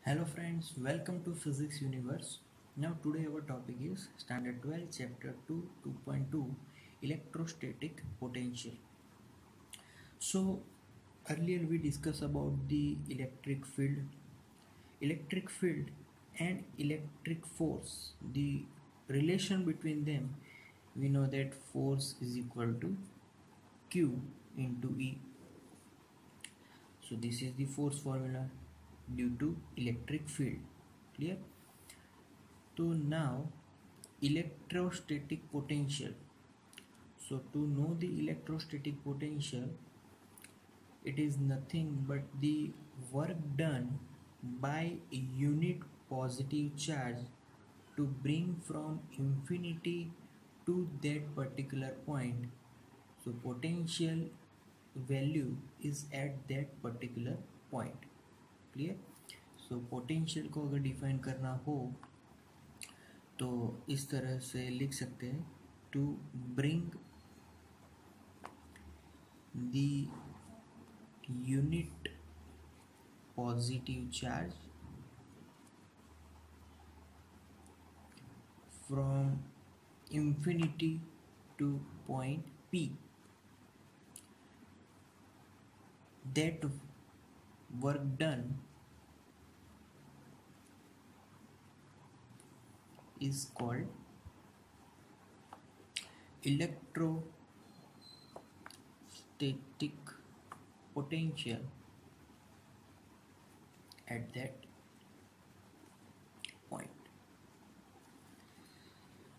Hello friends, welcome to Physics Universe. Now today our topic is Standard 12 Chapter 2 2.2 Electrostatic Potential. So earlier we discussed about the electric field and electric force. The relation between them, we know that force is equal to Q into E. So this is the force formula due to electric field. Clear? So now electrostatic potential. So to know the electrostatic potential, it is nothing but the work done by a unit positive charge to bring from infinity to that particular point. So potential value is at that particular point. Clear? So potential को अगर define करना हो तो इस तरह से लिख सकते हैं, to bring the unit positive charge from infinity to point P, that work done is called electrostatic potential at that point.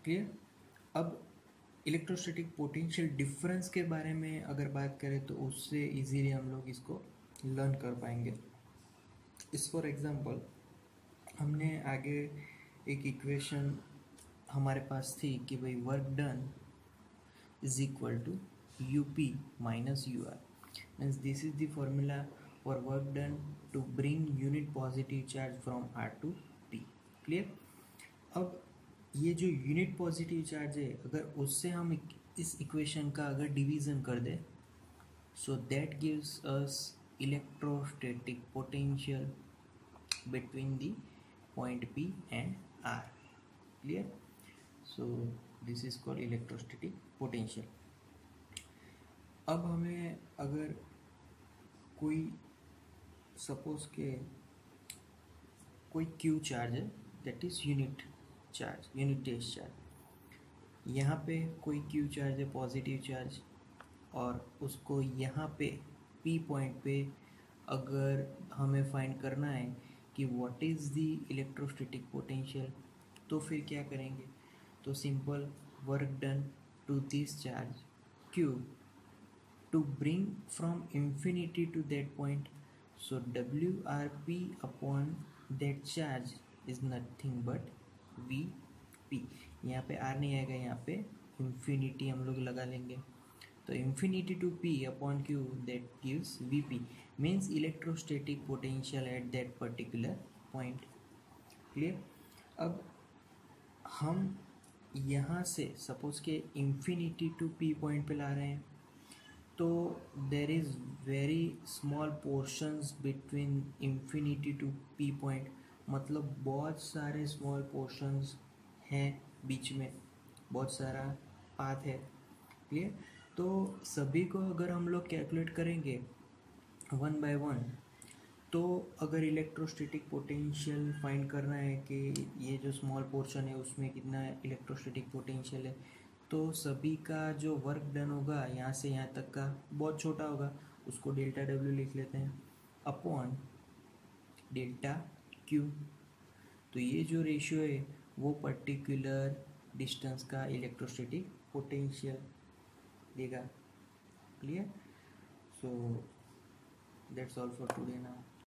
Clear? अब इलेक्ट्रोस्टैटिक पोटेंशियल डिफरेंस के बारे में अगर बात करें तो उससे इजीली हम लोग इसको लर्न कर पाएंगे. इस फॉर एग्जांपल हमने आगे एक इक्वेशन हमारे पास थी कि भाई work done is equal to UP minus UR. Means this is the formula for work done to bring unit positive charge from R to P. Clear? अब ये जो यूनिट पॉजिटिव चार्ज है, अगर उससे हम इस इक्वेशन का अगर डिवीजन कर दे, so that gives us electrostatic potential between the point P and R. Clear? So this is called electrostatic potential. अब हमें अगर कोई सपोज के कोई Q चार्ज है, that is unit charge, unit test charge. यहाँ पे कोई Q चार्ज है, पॉजिटिव चार्ज, और उसको यहाँ पे P पॉइंट पे अगर हमें फाइंड करना है कि what is the electrostatic potential, तो फिर क्या करेंगे? तो simple work done to this charge Q to bring from infinity to that point. So WRP upon that charge is nothing but VP. यहाँ पे R नहीं आएगा, यहाँ पे infinity हम लोग लगा लेंगे. तो infinity to P upon Q, that gives VP, means electrostatic potential at that particular point. Clear? अब हम यहाँ से सपोज के infinity to P पॉइंट पे ला रहे हैं, तो there is very small portions between infinity to P point. मतलब बहुत सारे स्मॉल पोर्शंस हैं बीच में, बहुत सारा पाथ है. क्लियर? तो सभी को अगर हम लोग कैलकुलेट करेंगे वन बाय वन, तो अगर इलेक्ट्रोस्टैटिक पोटेंशियल फाइंड करना है कि ये जो स्मॉल पोर्शन है उसमें कितना इलेक्ट्रोस्टैटिक पोटेंशियल है, तो सभी का जो वर्क डन होगा यहाँ से यहाँ तक का बहुत छोटा होगा, उसको डेल्टा W लिख लेते हैं अपॉन डेल्टा Q. तो ये जो रेशियो है वो पर्टिकुलर डिस्टेंस का इलेक्ट्रोस्टैटिक पोटेंशियल देगा. Clear? So that's all for today now.